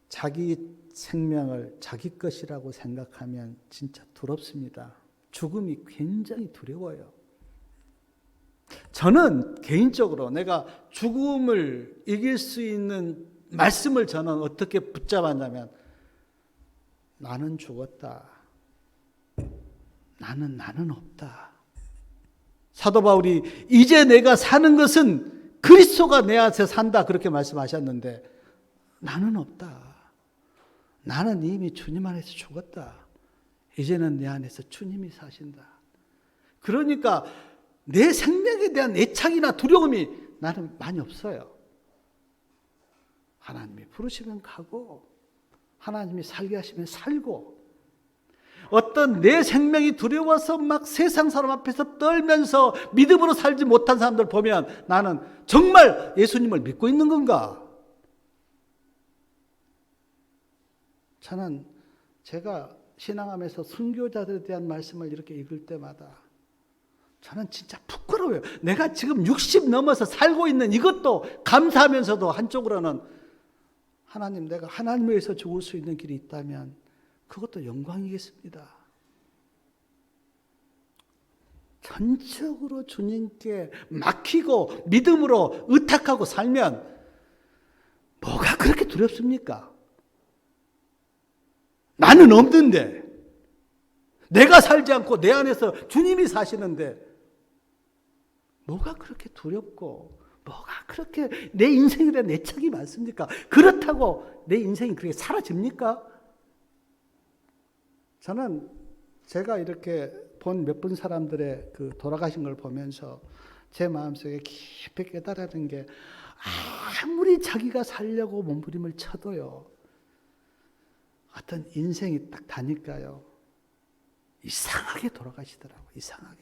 자기 생명을 자기 것이라고 생각하면 진짜 두렵습니다. 죽음이 굉장히 두려워요. 저는 개인적으로 내가 죽음을 이길 수 있는 말씀을 저는 어떻게 붙잡았냐면 나는 죽었다. 나는 없다. 사도 바울이 이제 내가 사는 것은 그리스도가 내 안에서 산다 그렇게 말씀하셨는데 나는 없다. 나는 이미 주님 안에서 죽었다. 이제는 내 안에서 주님이 사신다. 그러니까 내 생명에 대한 애착이나 두려움이 나는 많이 없어요. 하나님이 부르시면 가고 하나님이 살게 하시면 살고 어떤 내 생명이 두려워서 막 세상 사람 앞에서 떨면서 믿음으로 살지 못한 사람들 보면 나는 정말 예수님을 믿고 있는 건가? 저는 제가 신앙하면서 순교자들에 대한 말씀을 이렇게 읽을 때마다 저는 진짜 부끄러워요. 내가 지금 60 넘어서 살고 있는 이것도 감사하면서도 한쪽으로는 하나님 내가 하나님을 위해서 죽을 수 있는 길이 있다면 그것도 영광이겠습니다. 전적으로 주님께 맡기고 믿음으로 의탁하고 살면 뭐가 그렇게 두렵습니까? 나는 없는데 내가 살지 않고 내 안에서 주님이 사시는데 뭐가 그렇게 두렵고 뭐가 그렇게 내 인생에 대한 애착이 많습니까? 그렇다고 내 인생이 그렇게 사라집니까? 저는 제가 이렇게 본 몇 분 사람들의 그 돌아가신 걸 보면서 제 마음속에 깊이 깨달은 게 아무리 자기가 살려고 몸부림을 쳐도요. 어떤 인생이 딱 다니까요. 이상하게 돌아가시더라고요. 이상하게.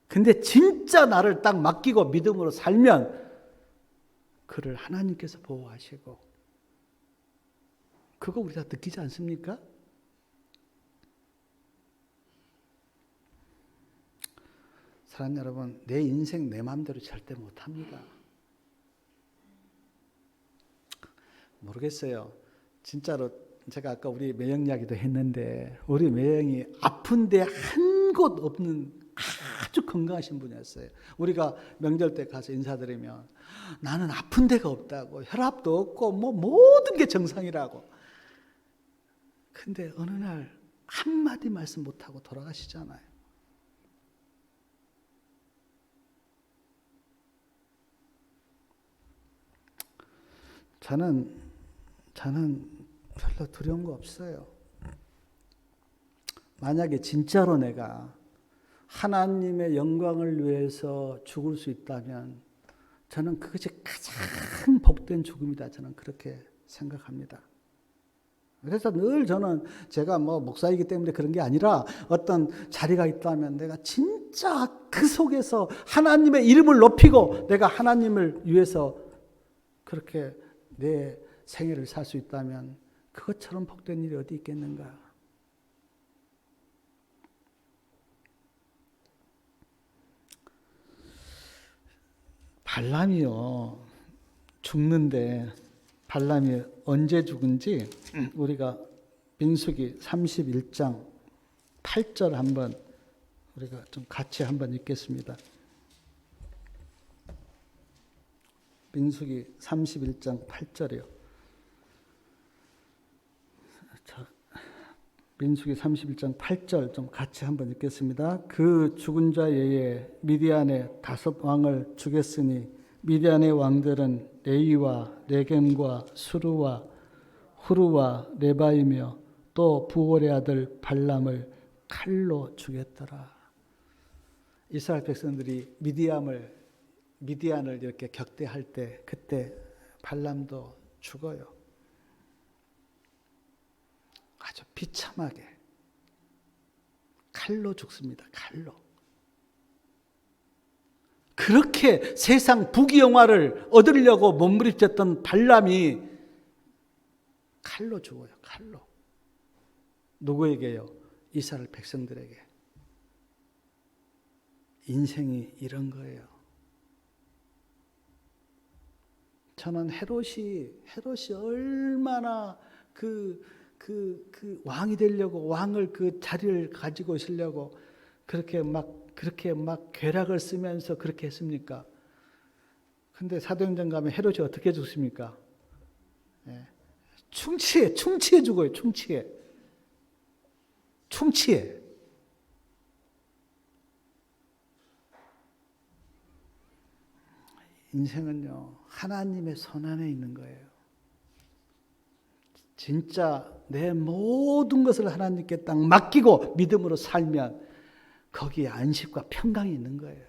근데 진짜 나를 딱 맡기고 믿음으로 살면 그를 하나님께서 보호하시고 그거 우리 다 느끼지 않습니까? 사랑하는 여러분, 내 인생 내 마음대로 절대 못합니다. 모르겠어요. 진짜로 제가 아까 우리 매형 이야기도 했는데 우리 매형이 아픈데 한 곳 없는 아주 건강하신 분이었어요. 우리가 명절 때 가서 인사드리면 나는 아픈 데가 없다고, 혈압도 없고 뭐 모든 게 정상이라고. 근데 어느 날 한마디 말씀 못하고 돌아가시잖아요. 저는 별로 두려운 거 없어요. 만약에 진짜로 내가 하나님의 영광을 위해서 죽을 수 있다면 저는 그것이 가장 복된 죽음이다. 저는 그렇게 생각합니다. 그래서 늘 저는 제가 뭐 목사이기 때문에 그런 게 아니라 어떤 자리가 있다면 내가 진짜 그 속에서 하나님의 이름을 높이고 내가 하나님을 위해서 그렇게 내 생애를 살 수 있다면 그것처럼 복된 일이 어디 있겠는가. 발람이요 죽는데 발람이 언제 죽은지 우리가 민수기 31장 8절 한번 우리가 좀 같이 한번 읽겠습니다. 민수기 31장 8절이요. 민수기 31장 8절 좀 같이 한번 읽겠습니다. 그 죽은 자 외에 미디안의 5 왕을 죽였으니 미디안의 왕들은 레이와 레겜과 수르와 후르와 레바이며 또 부올의 아들 발람을 칼로 죽였더라. 이스라엘 백성들이 미디안을 이렇게 격대할 때 그때 발람도 죽어요. 아주 비참하게 칼로 죽습니다. 칼로. 그렇게 세상 부귀영화를 얻으려고 몸부림쳤던 발람이 칼로 죽어요. 칼로. 누구에게요? 이스라엘 백성들에게. 인생이 이런 거예요. 저는 헤롯이 얼마나 그 왕이 되려고 왕을 그 자리를 가지고 있으려고 그렇게 막 괴락을 쓰면서 그렇게 했습니까? 근데 사도행전 가면 헤롯이 어떻게 죽습니까? 예. 충치에 죽어요. 충치에. 인생은요 하나님의 손 안에 있는 거예요. 진짜 내 모든 것을 하나님께 딱 맡기고 믿음으로 살면 거기에 안식과 평강이 있는 거예요.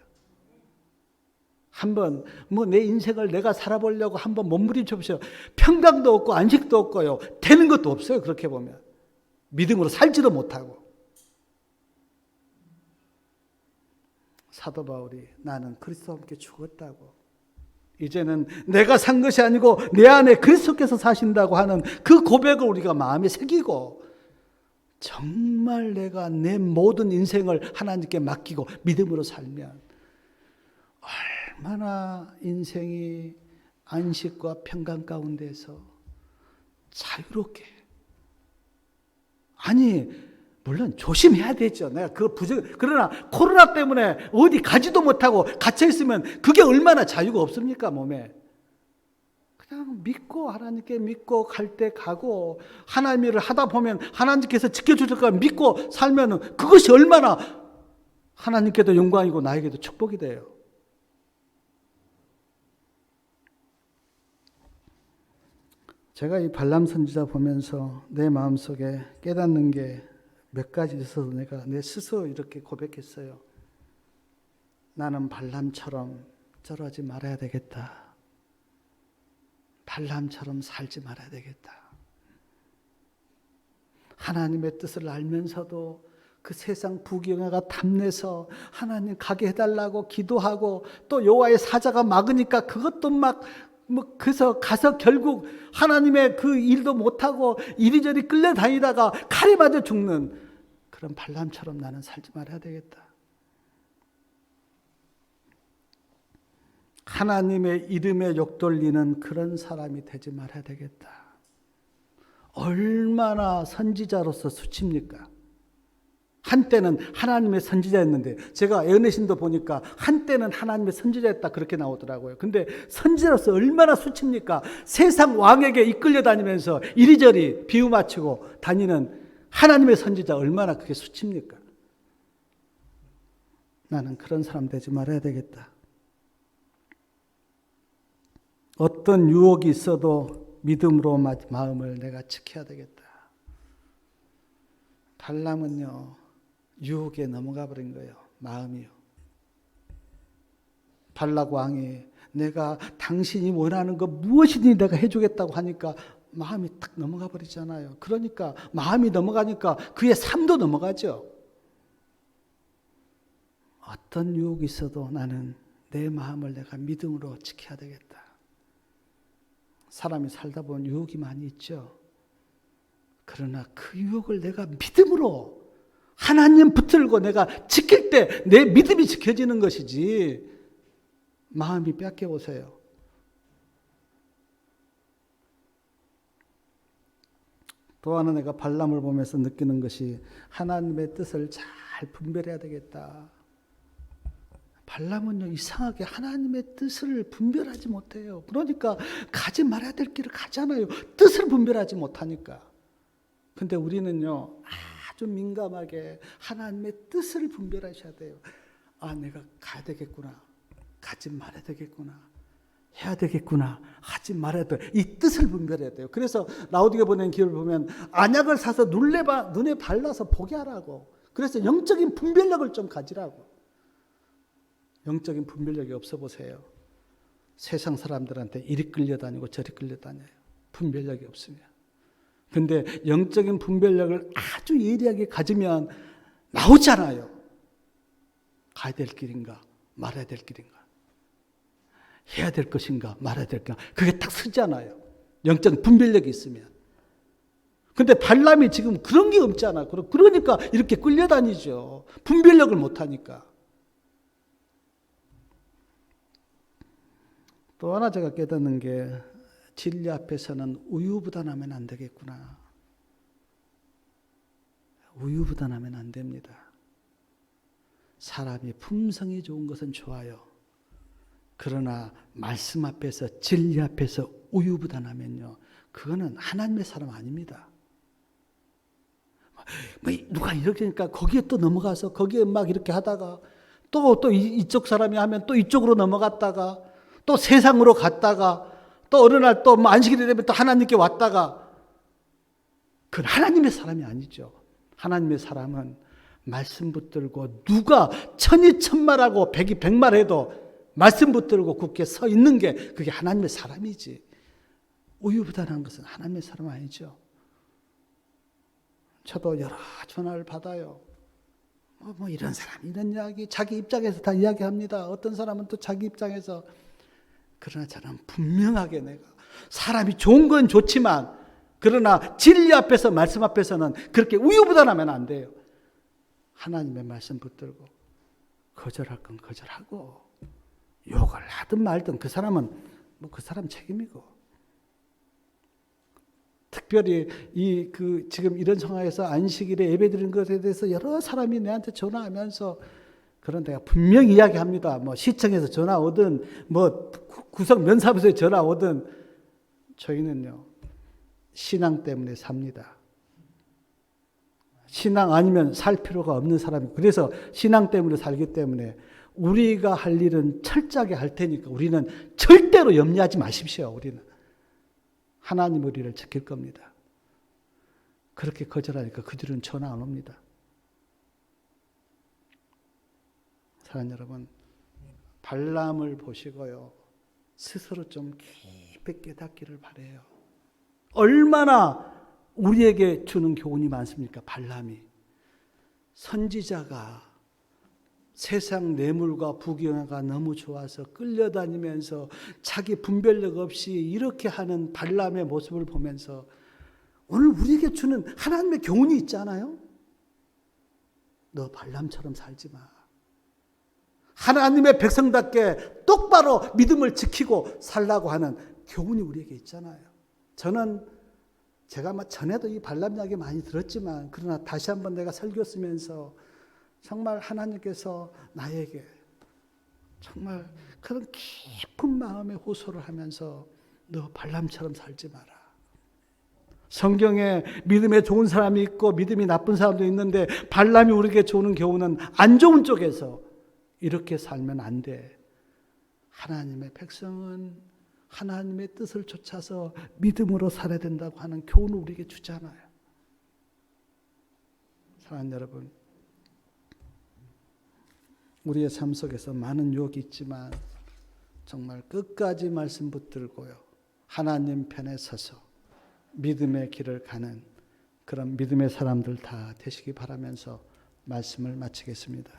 한번 내 인생을 내가 살아보려고 한번 몸부림쳐 보세요. 평강도 없고 안식도 없고요. 되는 것도 없어요. 그렇게 보면. 믿음으로 살지도 못하고. 사도 바울이 나는 그리스도와 함께 죽었다고. 이제는 내가 산 것이 아니고 내 안에 그리스도께서 사신다고 하는 그 고백을 우리가 마음에 새기고 정말 내가 내 모든 인생을 하나님께 맡기고 믿음으로 살면 얼마나 인생이 안식과 평강 가운데서 자유롭게 물론 조심해야 되죠. 내가 그러나 코로나 때문에 어디 가지도 못하고 갇혀 있으면 그게 얼마나 자유가 없습니까, 몸에. 그냥 믿고 하나님께 믿고 갈 때 가고 하나님 일을 하다 보면 하나님께서 지켜주실 걸 믿고 살면 그것이 얼마나 하나님께도 영광이고 나에게도 축복이 돼요. 제가 이 발람 선지자 보면서 내 마음속에 깨닫는 게 몇 가지 있어서 내가 내 스스로 이렇게 고백했어요. 나는 발람처럼 저러지 말아야 되겠다. 발람처럼 살지 말아야 되겠다. 하나님의 뜻을 알면서도 그 세상 부귀영화가 탐내서 하나님 가게 해달라고 기도하고 또 여호와의 사자가 막으니까 그것도 그래서 가서 결국 하나님의 그 일도 못하고 이리저리 끌려다니다가 칼에 맞아 죽는 그런 발람처럼 나는 살지 말아야 되겠다. 하나님의 이름에 욕돌리는 그런 사람이 되지 말아야 되겠다. 얼마나 선지자로서 수치입니까? 한때는 하나님의 선지자였는데 제가 에어내신도 보니까 한때는 하나님의 선지자였다 그렇게 나오더라고요. 근데 선지자로서 얼마나 수치입니까? 세상 왕에게 이끌려 다니면서 이리저리 비유 맞추고 다니는 하나님의 선지자 얼마나 그게 수치입니까? 나는 그런 사람 되지 말아야 되겠다. 어떤 유혹이 있어도 믿음으로 마음을 내가 지켜야 되겠다. 발람은요, 유혹에 넘어가 버린 거예요. 마음이요. 발락 왕이 내가 당신이 원하는 거 무엇이든지 내가 해주겠다고 하니까 마음이 딱 넘어가 버리잖아요. 그러니까 마음이 넘어가니까 그의 삶도 넘어가죠. 어떤 유혹이 있어도 나는 내 마음을 내가 믿음으로 지켜야 되겠다. 사람이 살다 보면 유혹이 많이 있죠. 그러나 그 유혹을 내가 믿음으로 하나님 붙들고 내가 지킬 때 내 믿음이 지켜지는 것이지 마음이 뺏겨보세요. 또 하나 내가 발람을 보면서 느끼는 것이 하나님의 뜻을 잘 분별해야 되겠다. 발람은요, 이상하게 하나님의 뜻을 분별하지 못해요. 그러니까 가지 말아야 될 길을 가잖아요. 뜻을 분별하지 못하니까. 근데 우리는요, 아주 민감하게 하나님의 뜻을 분별하셔야 돼요. 아, 내가 가야 되겠구나. 가지 말아야 되겠구나. 해야 되겠구나. 하지 말아야 돼. 이 뜻을 분별해야 돼요. 그래서 라오디게 보낸 기회를 보면 안약을 사서 눈에 발라서 보게 하라고. 그래서 영적인 분별력을 좀 가지라고. 영적인 분별력이 없어 보세요. 세상 사람들한테 이리 끌려다니고 저리 끌려다녀요. 분별력이 없으면. 근데 영적인 분별력을 아주 예리하게 가지면 나오잖아요. 가야 될 길인가 말아야 될 길인가, 해야 될 것인가 말아야 될 것인가, 그게 딱 서잖아요. 영적인 분별력이 있으면. 근데 발람이 지금 그런 게 없잖아. 그러니까 이렇게 끌려다니죠. 분별력을 못하니까. 또 하나 제가 깨닫는 게 진리 앞에서는 우유부단하면 안 되겠구나. 우유부단하면 안 됩니다. 사람이 품성이 좋은 것은 좋아요. 그러나 말씀 앞에서 진리 앞에서 우유부단하면요, 그거는 하나님의 사람 아닙니다. 누가 이렇게 하니까 거기에 또 넘어가서 거기에 막 이렇게 하다가 또 이쪽 사람이 하면 또 이쪽으로 넘어갔다가 또 세상으로 갔다가 또 어느 날 또 안식일이 되면 또 하나님께 왔다가, 그건 하나님의 사람이 아니죠. 하나님의 사람은 말씀 붙들고 누가 천이 천말하고 백이 백말해도 말씀 붙들고 굳게 서 있는 게 그게 하나님의 사람이지. 우유부단한 것은 하나님의 사람 아니죠. 저도 여러 전화를 받아요. 뭐 이런 사람 이런 이야기 자기 입장에서 다 이야기합니다. 어떤 사람은 또 자기 입장에서. 그러나 저는 분명하게 내가 사람이 좋은 건 좋지만 그러나 진리 앞에서 말씀 앞에서는 그렇게 우유부단하면 안 돼요. 하나님의 말씀 붙들고 거절할 건 거절하고 욕을 하든 말든 그 사람은 뭐 그 사람 책임이고. 특별히 지금 이런 상황에서 안식일에 예배드리는 것에 대해서 여러 사람이 내한테 전화하면서, 그런 데가 분명히 이야기합니다. 뭐 시청에서 전화 오든 뭐 구석 면사무소에 전화 오든 저희는요, 신앙 때문에 삽니다. 신앙 아니면 살 필요가 없는 사람이. 그래서 신앙 때문에 살기 때문에 우리가 할 일은 철저하게 할 테니까 우리는 절대로 염려하지 마십시오. 우리는 하나님 우리를 지킬 겁니다. 그렇게 거절하니까 그 뒤로는 전화 안 옵니다. 사랑하는 여러분, 발람을 보시고요, 스스로 좀 깊이 깨닫기를 바라요. 얼마나 우리에게 주는 교훈이 많습니까? 발람이. 선지자가 세상 뇌물과 부귀영화가 너무 좋아서 끌려다니면서 자기 분별력 없이 이렇게 하는 발람의 모습을 보면서 오늘 우리에게 주는 하나님의 교훈이 있잖아요. 너 발람처럼 살지 마. 하나님의 백성답게 똑바로 믿음을 지키고 살라고 하는 교훈이 우리에게 있잖아요. 저는 제가 전에도 이 발람 이야기 많이 들었지만 그러나 다시 한번 내가 설교 쓰면서 정말 하나님께서 나에게 정말 그런 깊은 마음의 호소를 하면서 너 발람처럼 살지 마라. 성경에 믿음에 좋은 사람이 있고 믿음이 나쁜 사람도 있는데 발람이 우리에게 주는 교훈은 안 좋은 쪽에서 이렇게 살면 안 돼. 하나님의 백성은 하나님의 뜻을 쫓아서 믿음으로 살아야 된다고 하는 교훈을 우리에게 주잖아요. 사랑하는 여러분, 우리의 삶 속에서 많은 유혹이 있지만 정말 끝까지 말씀 붙들고요, 하나님 편에 서서 믿음의 길을 가는 그런 믿음의 사람들 다 되시기 바라면서 말씀을 마치겠습니다.